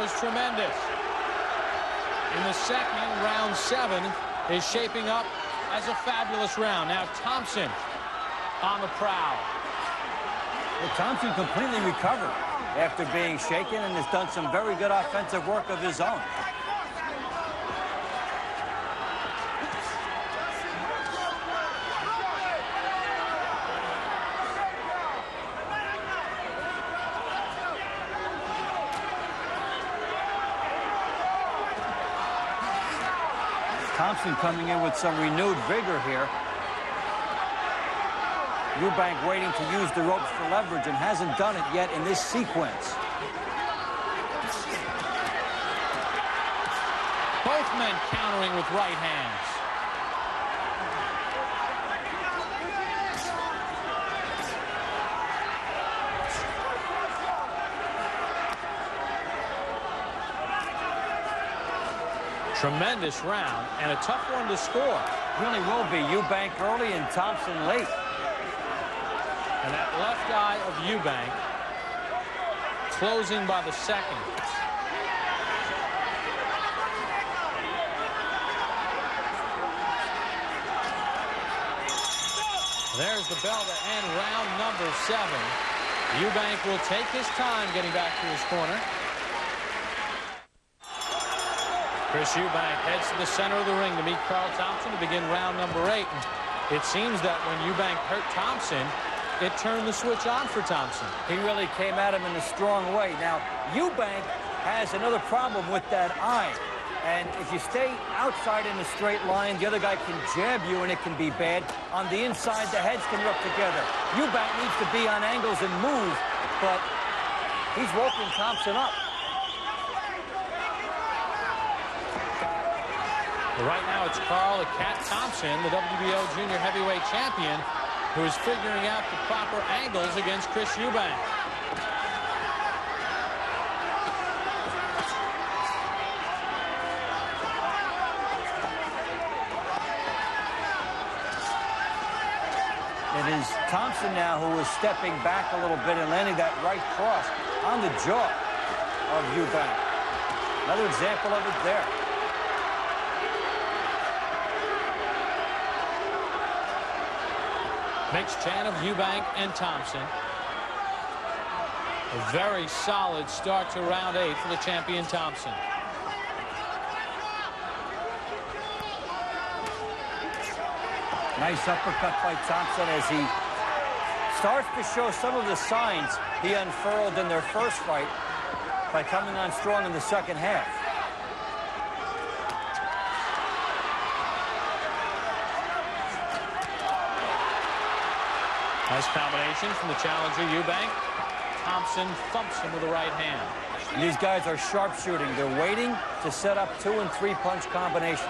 was tremendous. In the second, round 7 is shaping up as a fabulous round. Now Thompson on the prowl. Well, Thompson completely recovered after being shaken and has done some very good offensive work of his own. Thompson coming in with some renewed vigor here. Eubank waiting to use the ropes for leverage and hasn't done it yet in this sequence. Both men countering with right hands. Tremendous round and a tough one to score. Really will be. Eubank early and Thompson late. And that left eye of Eubank closing by the second. There's the bell to end round number 7. Eubank will take his time getting back to his corner. Chris Eubank heads to the center of the ring to meet Carl Thompson to begin round number 8. And it seems that when Eubank hurt Thompson, it turned the switch on for Thompson. He really came at him in a strong way. Now, Eubank has another problem with that eye. And if you stay outside in a straight line, the other guy can jab you and it can be bad. On the inside, the heads can rub together. Eubank needs to be on angles and move, but he's woken Thompson up. Right now, it's Carl the Cat Thompson, the WBO Junior Heavyweight Champion, who is figuring out the proper angles against Chris Eubank. It is Thompson now who is stepping back a little bit and landing that right cross on the jaw of Eubank. Another example of it there. Mixed chant of Eubank and Thompson. A very solid start to round 8 for the champion Thompson. Nice uppercut by Thompson as he starts to show some of the signs he unfurled in their first fight by coming on strong in the second half. Nice combination from the challenger Eubank. Thompson thumps him with the right hand. And these guys are sharpshooting. They're waiting to set up 2- and 3-punch combinations.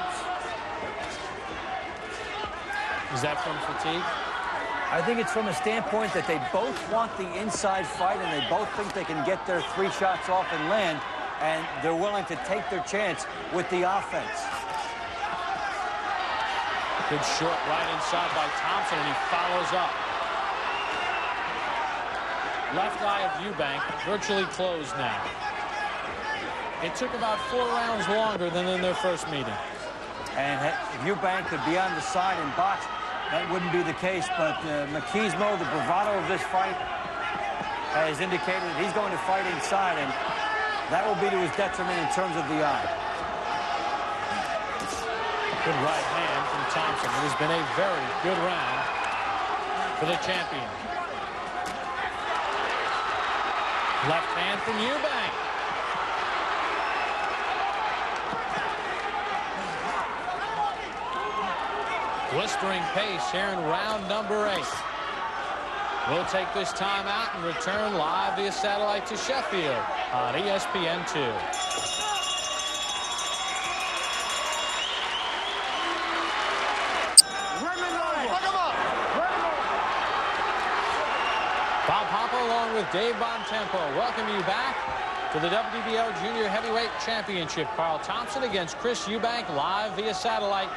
Is that from fatigue? I think it's from a standpoint that they both want the inside fight and they both think they can get their 3 shots off and land, and they're willing to take their chance with the offense. Good short right inside by Thompson, and he follows up. Left eye of Eubank virtually closed now. It took about 4 rounds longer than in their first meeting. And if Eubank could be on the side and box, that wouldn't be the case. But Machismo, the bravado of this fight, has indicated that he's going to fight inside, and that will be to his detriment in terms of the eye. Good right hand from Thompson. It has been a very good round for the champion. Left hand from Eubank. Blistering pace here in round number 8. We'll take this time out and return live via satellite to Sheffield on ESPN2. Bob Hopper along with Dave Bontempo welcome you back to the WBO Junior Heavyweight Championship. Carl Thompson against Chris Eubank live via satellite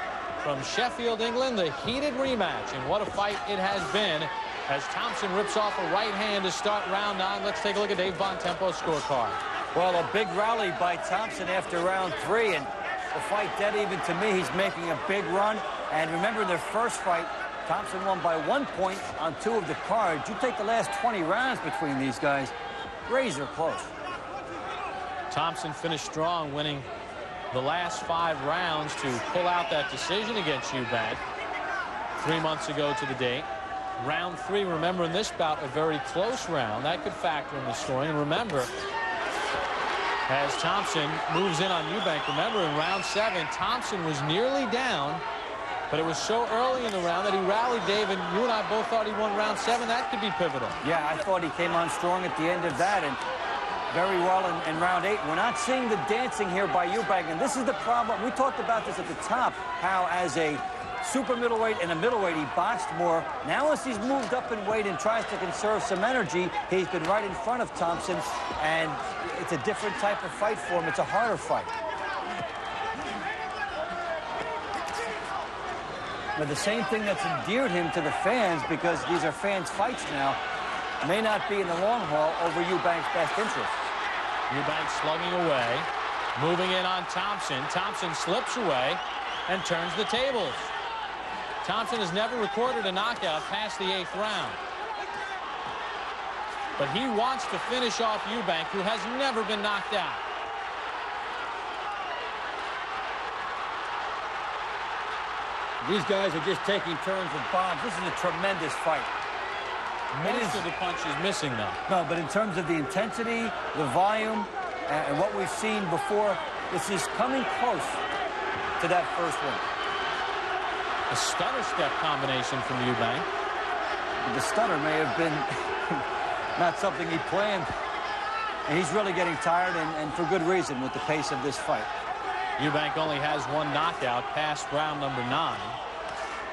from Sheffield, England. The heated rematch, and what a fight it has been as Thompson rips off a right hand to start round 9. Let's take a look at Dave Bontempo's scorecard. Well, a big rally by Thompson after round 3, and the fight dead even to me. He's making a big run. And remember, their first fight, Thompson won by 1 point on 2 of the cards. You take the last 20 rounds between these guys, razor close. Thompson finished strong, winning the last 5 rounds to pull out that decision against Eubank 3 months ago to the date. Round 3, remember, in this bout, a very close round. That could factor in the scoring. And remember, as Thompson moves in on Eubank, remember, in round 7, Thompson was nearly down, but it was so early in the round that he rallied. Dave, and you and I both thought he won round 7. That could be pivotal. Yeah, I thought he came on strong at the end of that, and very well in round 8. We're not seeing the dancing here by Eubank, and this is the problem. We talked about this at the top, how as a super middleweight and a middleweight, he boxed more. Now as he's moved up in weight and tries to conserve some energy, he's been right in front of Thompson, and it's a different type of fight for him. It's a harder fight. But the same thing that's endeared him to the fans, because these are fans' fights now, may not be in the long haul over Eubank's best interest. Eubank slugging away, moving in on Thompson. Thompson slips away and turns the tables. Thompson has never recorded a knockout past the 8th round. But he wants to finish off Eubank, who has never been knocked out. These guys are just taking turns with bombs. This is a tremendous fight. Most of the punches missing, though. No, but in terms of the intensity, the volume, and what we've seen before, this is coming close to that first one. A stutter step combination from Eubank. The stutter may have been not something he planned. And he's really getting tired, and for good reason, with the pace of this fight. Eubank only has 1 knockout past round number 9.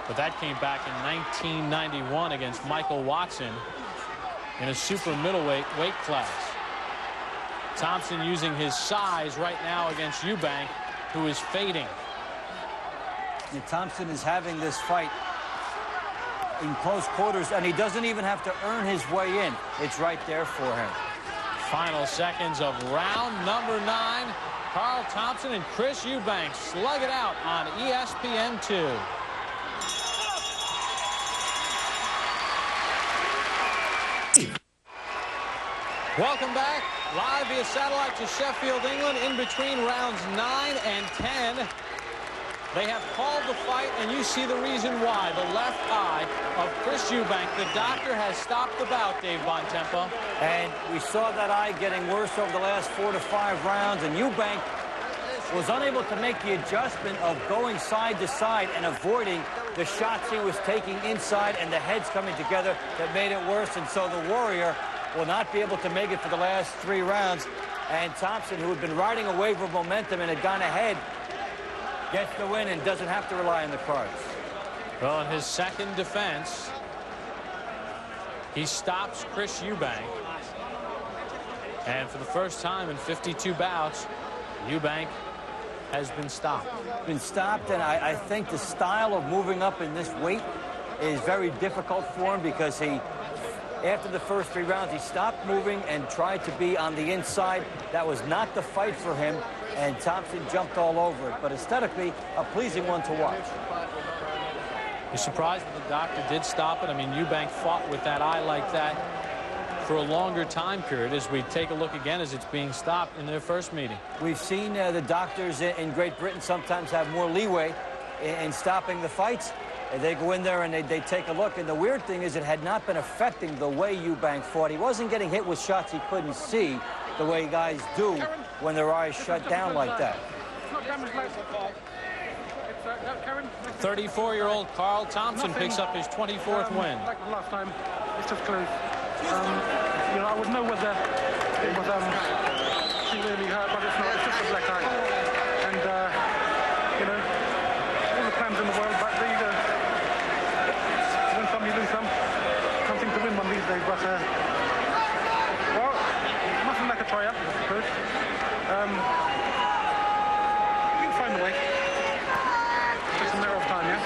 But that came back in 1991 against Michael Watson in a super middleweight weight class. Thompson using his size right now against Eubank, who is fading. And Thompson is having this fight in close quarters, and he doesn't even have to earn his way in. It's right there for him. Final seconds of round number 9. Carl Thompson and Chris Eubank slug it out on ESPN2. Welcome back, live via satellite to Sheffield, England, in between rounds 9 and 10. They have called the fight, and you see the reason why. The left eye of Chris Eubank. The doctor has stopped the bout, Dave Bontempo. And we saw that eye getting worse over the last 4 to 5 rounds, and Eubank was unable to make the adjustment of going side to side and avoiding the shots he was taking inside, and the heads coming together that made it worse. And so the Warrior will not be able to make it for the last 3 rounds. And Thompson, who had been riding a wave of momentum and had gone ahead, gets the win and doesn't have to rely on the cards. Well, in his second defense, he stops Chris Eubank. And for the first time in 52 bouts, Eubank has been stopped. And I think the style of moving up in this weight is very difficult for him, because he, after the first 3 rounds, he stopped moving and tried to be on the inside. That was not the fight for him, and Thompson jumped all over it. But aesthetically, a pleasing one to watch. You're surprised that the doctor did stop it? I mean, Eubank fought with that eye like that for a longer time period, as we take a look again as it's being stopped in their first meeting. We've seen the doctors in Great Britain sometimes have more leeway in stopping the fights. They go in there and they take a look. And the weird thing is, it had not been affecting the way Eubank fought. He wasn't getting hit with shots he couldn't see the way guys do when their eyes shut down like that. 34-year-old Carl Thompson picks up his 24th win. Like the last time, it's just close. You know, I would know whether it was severely hurt, but it's not. It's just a black eye. And you know, all the plans in the world, but there you go. You win some, you lose some. Can't seem to win one these days, but well, it mustn't like a triumph, I suppose. You can find a way. It's just a matter of time, yeah?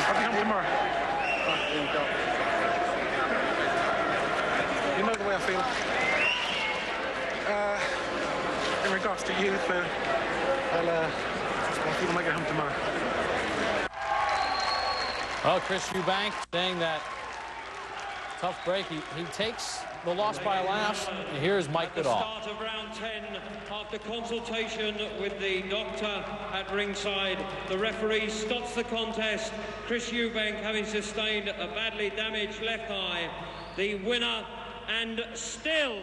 I'll be home tomorrow. You know the way I feel. regards to you, so I'll see we'll make it home tomorrow. Well, Chris Eubank saying that tough break. He takes the loss by a laugh. Here's Mike Goodall. At the start of round 10, after consultation with the doctor at ringside, the referee stops the contest. Chris Eubank having sustained a badly damaged left eye. The winner and still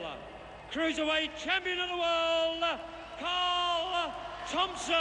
cruiserweight champion of the world, Thompson.